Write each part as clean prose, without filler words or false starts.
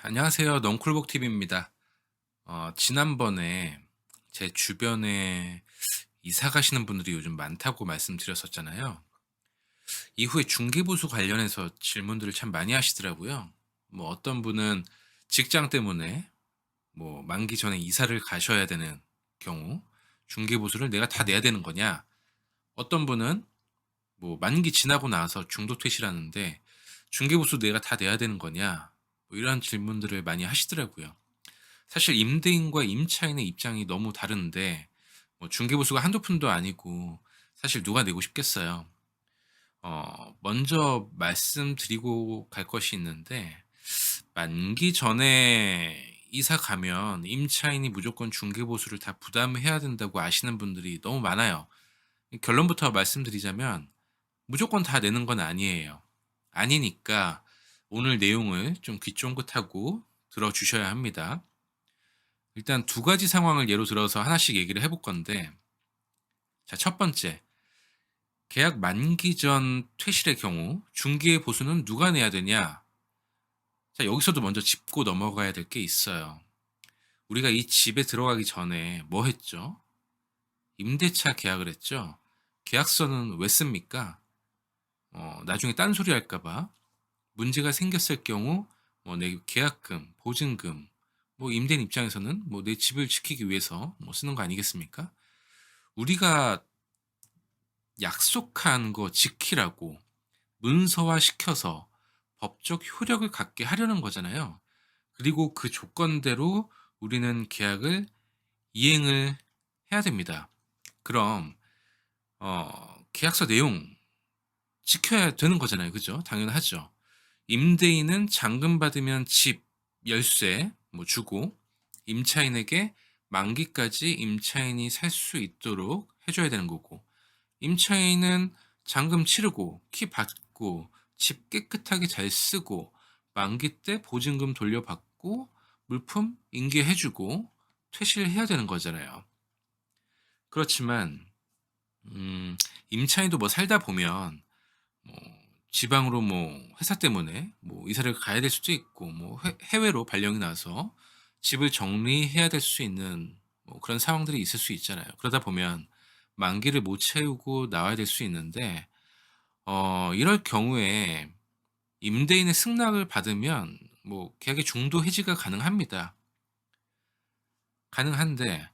안녕하세요. 넝쿨북 TV입니다. 지난번에 제 주변에 이사 가시는 분들이 요즘 많다고 말씀드렸었잖아요. 이후에 중개보수 관련해서 질문들을 참 많이 하시더라고요. 뭐 어떤 분은 직장 때문에 뭐 만기 전에 이사를 가셔야 되는 경우 중개보수를 내가 다 내야 되는 거냐? 어떤 분은 뭐 만기 지나고 나서 중도 퇴실하는데 중개보수 내가 다 내야 되는 거냐? 뭐 이런 질문들을 많이 하시더라고요. 사실 임대인과 임차인의 입장이 너무 다른데 뭐 중개보수가 한두 푼도 아니고 사실 누가 내고 싶겠어요. 먼저 말씀드리고 갈 것이 있는데 만기 전에 이사 가면 임차인이 무조건 중개보수를 다 부담해야 된다고 아시는 분들이 너무 많아요. 결론부터 말씀드리자면 무조건 다 내는 건 아니에요. 아니니까 오늘 내용을 좀 귀 쫑긋하고 들어주셔야 합니다. 일단 두 가지 상황을 예로 들어서 하나씩 얘기를 해볼 건데, 자, 첫 번째, 계약 만기 전 퇴실의 경우 중개 보수는 누가 내야 되냐? 자, 여기서도 먼저 짚고 넘어가야 될 게 있어요. 우리가 이 집에 들어가기 전에 뭐 했죠? 임대차 계약을 했죠? 계약서는 왜 씁니까? 나중에 딴소리 할까봐 문제가 생겼을 경우 뭐 내 계약금, 보증금, 뭐 임대인 입장에서는 뭐 내 집을 지키기 위해서 뭐 쓰는 거 아니겠습니까? 우리가 약속한 거 지키라고 문서화시켜서 법적 효력을 갖게 하려는 거잖아요. 그리고 그 조건대로 우리는 계약을 이행을 해야 됩니다. 그럼 계약서 내용 지켜야 되는 거잖아요. 그죠? 당연하죠. 임대인은 잔금 받으면 집 열쇠 뭐 주고 임차인에게 만기까지 임차인이 살 수 있도록 해 줘야 되는 거고, 임차인은 잔금 치르고 키 받고 집 깨끗하게 잘 쓰고 만기 때 보증금 돌려받고 물품 인계해 주고 퇴실해야 되는 거잖아요. 그렇지만 임차인도 뭐 살다 보면 뭐 지방으로 뭐 회사 때문에 뭐 이사를 가야 될 수도 있고 뭐 해외로 발령이 나서 집을 정리해야 될 수 있는 뭐 그런 상황들이 있을 수 있잖아요. 그러다 보면 만기를 못 채우고 나와야 될 수 있는데 이럴 경우에 임대인의 승낙을 받으면 뭐 계약의 중도 해지가 가능합니다. 가능한데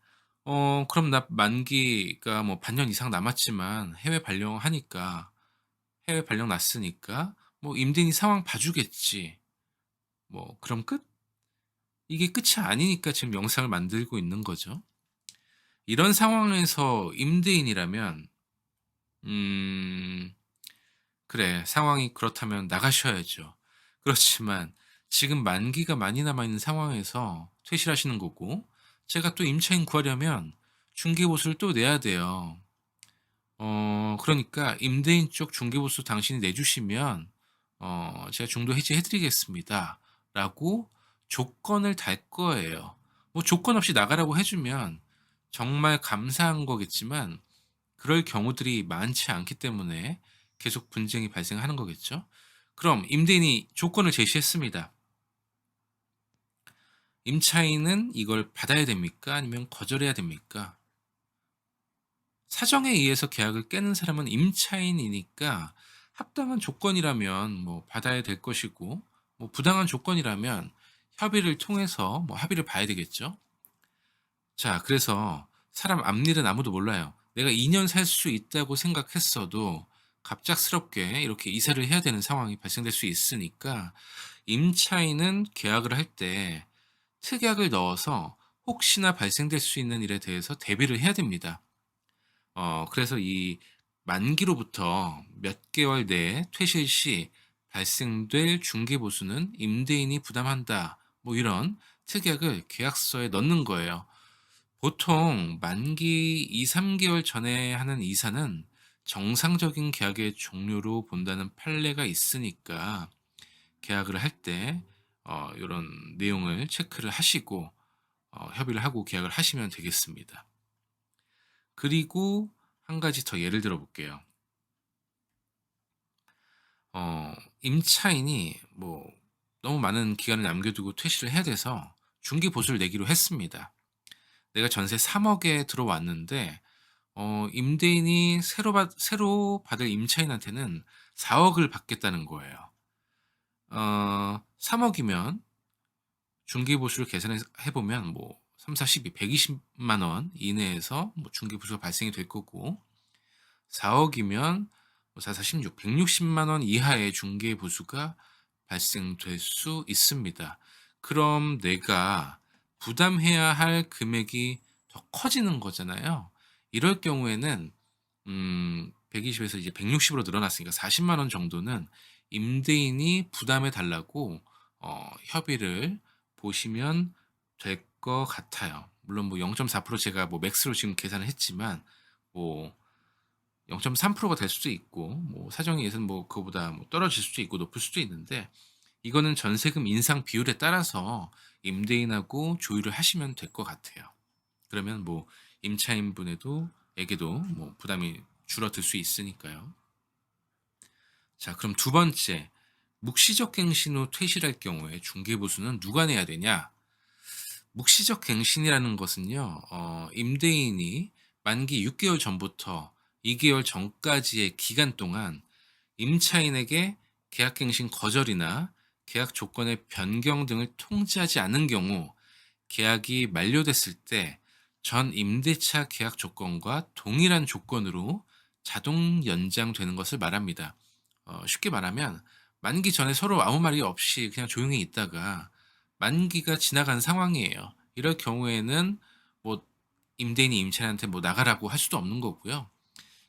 그럼 나 만기가 뭐 반년 이상 남았지만 해외 발령 났으니까 뭐 임대인이 상황 봐 주겠지. 뭐 그럼 끝? 이게 끝이 아니니까 지금 영상을 만들고 있는 거죠. 이런 상황에서 임대인이라면 음 그래, 상황이 그렇다면 나가셔야죠. 그렇지만 지금 만기가 많이 남아 있는 상황에서 퇴실하시는 거고, 제가 또 임차인 구하려면 중개보수를 또 내야 돼요. 그러니까 임대인 쪽 중개보수 당신이 내주시면 제가 중도 해지해 드리겠습니다."라고 조건을 달 거예요. 뭐 조건 없이 나가라고 해 주면 정말 감사한 거겠지만 그럴 경우들이 많지 않기 때문에 계속 분쟁이 발생하는 거겠죠. 그럼 임대인이 조건을 제시했습니다. 임차인은 이걸 받아야 됩니까? 아니면 거절해야 됩니까? 사정에 의해서 계약을 깨는 사람은 임차인이니까 합당한 조건이라면 뭐 받아야 될 것이고, 뭐 부당한 조건이라면 협의를 통해서 뭐 합의를 봐야 되겠죠. 자, 그래서 사람 앞일은 아무도 몰라요. 내가 2년 살 수 있다고 생각했어도 갑작스럽게 이렇게 이사를 해야 되는 상황이 발생될 수 있으니까 임차인은 계약을 할 때 특약을 넣어서 혹시나 발생될 수 있는 일에 대해서 대비를 해야 됩니다. 그래서 이 만기로부터 몇 개월 내에 퇴실 시 발생될 중개보수는 임대인이 부담한다. 뭐 이런 특약을 계약서에 넣는 거예요. 보통 만기 2-3 개월 전에 하는 이사는 정상적인 계약의 종료로 본다는 판례가 있으니까 계약을 할 때 요런 내용을 체크를 하시고 협의를 하고 계약을 하시면 되겠습니다. 그리고 한 가지 더 예를 들어 볼게요. 임차인이 뭐 너무 많은 기간을 남겨두고 퇴실을 해야 돼서 중개 보수를 내기로 했습니다. 내가 전세 3억에 들어왔는데 임대인이 새로 받을 임차인한테는 4억을 받겠다는 거예요. 3억이면 중개 보수를 계산해 보면 뭐 3, 4, 12, 120만 원 이내에서 뭐 중개 보수가 발생이 될 거고, 4억이면 뭐 4, 4, 16, 160만 원 이하의 중개 보수가 발생될 수 있습니다. 그럼 내가 부담해야 할 금액이 더 커지는 거잖아요. 이럴 경우에는 120에서 이제 160으로 늘어났으니까 40만 원 정도는 임대인이 부담해 달라고 협의를 보시면 될 것 같아요. 물론 뭐 0.4% 제가 뭐 맥스로 지금 계산을 했지만 뭐 0.3%가 될 수도 있고, 뭐 사정에 의해서는 뭐 그거보다 뭐 떨어질 수도 있고 높을 수도 있는데, 이거는 전세금 인상 비율에 따라서 임대인하고 조율을 하시면 될 것 같아요. 그러면 뭐 임차인분에도 에게도 뭐 부담이 줄어들 수 있으니까요. 자, 그럼 두 번째, 묵시적 갱신 후 퇴실할 경우에 중개보수는 누가 내야 되냐? 묵시적 갱신이라는 것은요, 임대인이 만기 6개월 전부터 2개월 전까지의 기간 동안 임차인에게 계약갱신 거절이나 계약 조건의 변경 등을 통지하지 않은 경우, 계약이 만료됐을 때 전 임대차 계약 조건과 동일한 조건으로 자동 연장되는 것을 말합니다. 쉽게 말하면 만기 전에 서로 아무 말이 없이 그냥 조용히 있다가 만기가 지나간 상황이에요. 이럴 경우에는 뭐 임대인이 임차인한테 뭐 나가라고 할 수도 없는 거고요.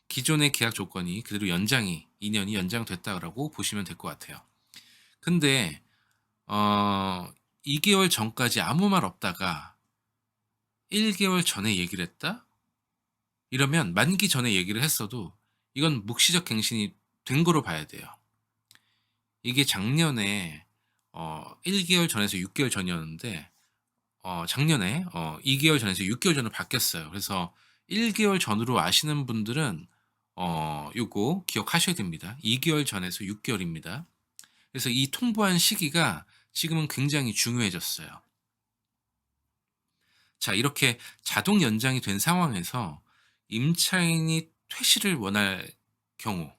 기존의 계약 조건이 그대로 2년이 연장됐다라고 보시면 될 것 같아요. 근데 2개월 전까지 아무 말 없다가 1개월 전에 얘기를 했다? 이러면 만기 전에 얘기를 했어도 이건 묵시적 갱신이 된 거로 봐야 돼요. 이게 작년에 1개월 전에서 6개월 전이었는데, 작년에 2개월 전에서 6개월 전으로 바뀌었어요. 그래서 1개월 전으로 아시는 분들은 요거 기억하셔야 됩니다. 2개월 전에서 6개월입니다. 그래서 이 통보한 시기가 지금은 굉장히 중요해졌어요. 자, 이렇게 자동 연장이 된 상황에서 임차인이 퇴실을 원할 경우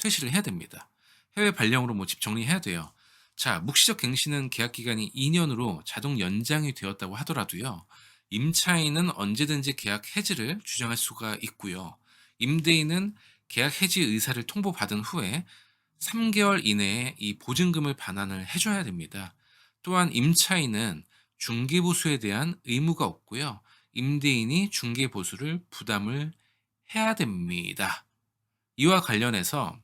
퇴실을 해야 됩니다. 해외 발령으로 뭐 집 정리해야 돼요. 자, 묵시적 갱신은 계약 기간이 2년으로 자동 연장이 되었다고 하더라도요, 임차인은 언제든지 계약 해지를 주장할 수가 있고요. 임대인은 계약 해지 의사를 통보받은 후에 3개월 이내에 이 보증금을 반환을 해줘야 됩니다. 또한 임차인은 중개보수에 대한 의무가 없고요. 임대인이 중개보수를 부담을 해야 됩니다. 이와 관련해서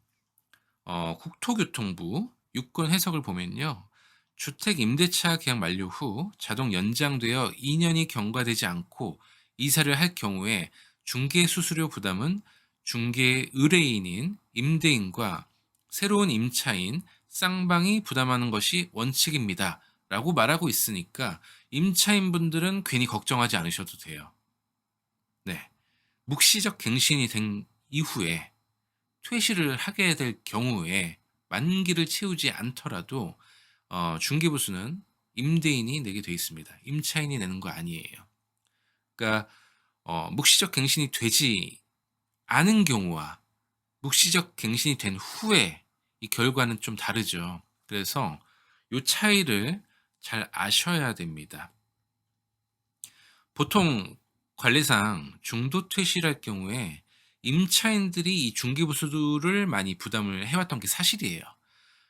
국토교통부 유권 해석을 보면요, 주택 임대차 계약 만료 후 자동 연장되어 2년이 경과되지 않고 이사를 할 경우에 중개 수수료 부담은 중개 의뢰인인 임대인과 새로운 임차인 쌍방이 부담하는 것이 원칙입니다 라고 말하고 있으니까 임차인분들은 괜히 걱정하지 않으셔도 돼요. 네, 묵시적 갱신이 된 이후에 퇴실을 하게 될 경우에 만기를 채우지 않더라도 중개보수는 임대인이 내게 돼 있습니다. 임차인이 내는 거 아니에요. 그러니까 묵시적 갱신이 되지 않은 경우와 묵시적 갱신이 된 후에 이 결과는 좀 다르죠. 그래서 이 차이를 잘 아셔야 됩니다. 보통 관례상 중도 퇴실할 경우에 임차인들이 이 중개보수를 많이 부담을 해왔던 게 사실이에요.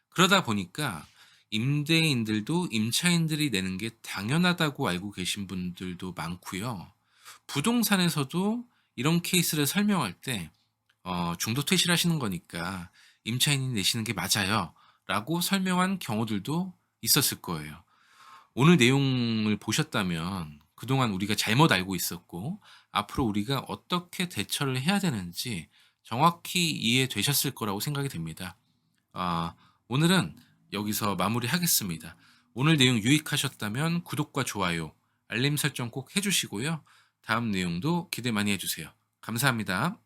그러다 보니까 임대인들도 임차인들이 내는 게 당연하다고 알고 계신 분들도 많고요. 부동산에서도 이런 케이스를 설명할 때 중도 퇴실하시는 거니까 임차인이 내시는 게 맞아요 라고 설명한 경우들도 있었을 거예요. 오늘 내용을 보셨다면 그동안 우리가 잘못 알고 있었고 앞으로 우리가 어떻게 대처를 해야 되는지 정확히 이해되셨을 거라고 생각이 됩니다. 오늘은 여기서 마무리하겠습니다. 오늘 내용 유익하셨다면 구독과 좋아요, 알림 설정 꼭 해주시고요. 다음 내용도 기대 많이 해주세요. 감사합니다.